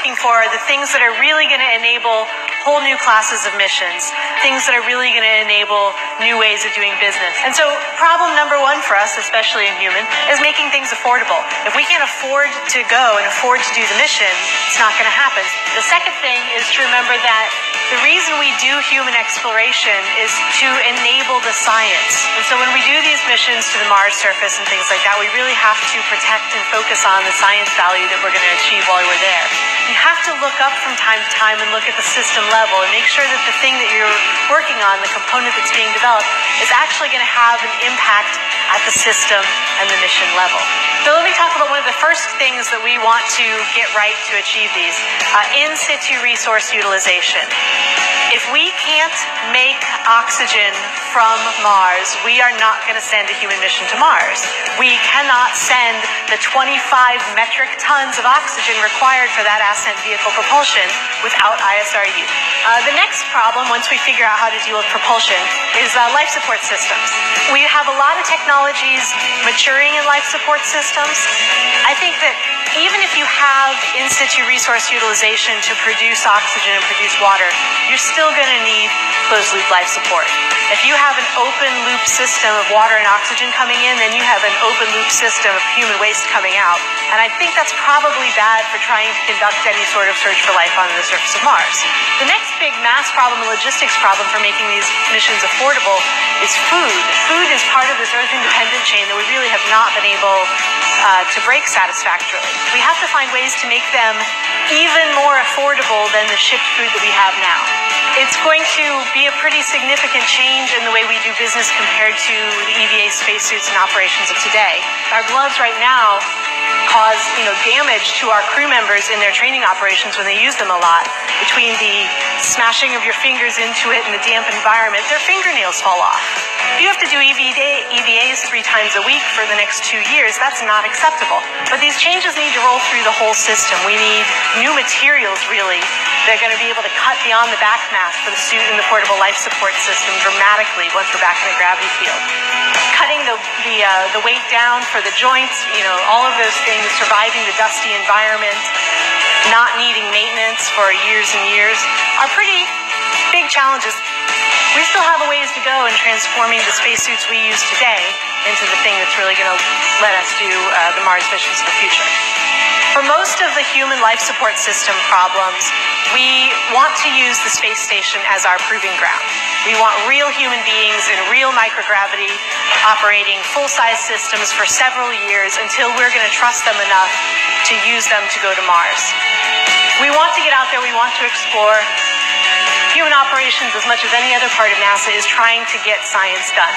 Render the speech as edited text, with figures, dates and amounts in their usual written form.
looking for are the things that are really going to enable whole new classes of missions, things that are really going to enable new ways of doing business. And so problem number one for us, especially in human, is making things affordable. If we can't afford to go and afford to do the mission, it's not going to happen. The second thing is to remember that the reason we do human exploration is to enable the science. And so when we do these missions to the Mars surface and things like that, we really have to protect and focus on the science value that we're going to achieve while we're there. You have to look up from time to time and look at the system level and make sure that the thing that you're working on, the component that's being developed, is actually going to have an impact at the system and the mission level. So let me talk about one of the first things that we want to get right to achieve these, in situ resource utilization. If we can't make oxygen from Mars, we are not going to send a human mission to Mars. We cannot send the 25 metric tons of oxygen required for that ascent vehicle propulsion without ISRU. The next problem, once we figure out how to deal with propulsion, is life support systems. We have a lot of technologies maturing in life support systems. I think that even if you have in situ resource utilization to produce oxygen and produce water, you're still going to need closed loop life support. If you have an open loop system of water and oxygen coming in, then you have an open loop system of human waste coming out. And I think that's probably bad for trying to conduct any sort of search for life on the surface of Mars. The next big mass problem and logistics problem for making these missions affordable is food. Food is part of this Earth-independent chain that we really have not been able to break satisfactorily. We have to find ways to make them even more affordable than the shipped food that we have now. It's going to be a pretty significant change in the way we do business compared to the EVA spacesuits and operations of today. Our gloves right now cause, damage to our crew members in their training operations when they use them a lot. Between the smashing of your fingers into it and the damp environment, their fingernails fall off. If you have to do EVAs 3 times a week for the next 2 years, that's not acceptable. But these changes need to roll through the whole system. We need new materials, really. They're going to be able to cut beyond the back mass for the suit and the portable life support system dramatically once we're back in the gravity field. Cutting the weight down for the joints, all of those things, surviving the dusty environment, not needing maintenance for years and years, are pretty big challenges. We still have a ways to go in transforming the spacesuits we use today into the thing that's really going to let us do the Mars missions of the future. For most of the human life support system problems, we want to use the space station as our proving ground. We want real human beings in real microgravity operating full-size systems for several years until we're going to trust them enough to use them to go to Mars. We want to get out there, we want to explore. Human operations, as much as any other part of NASA, is trying to get science done.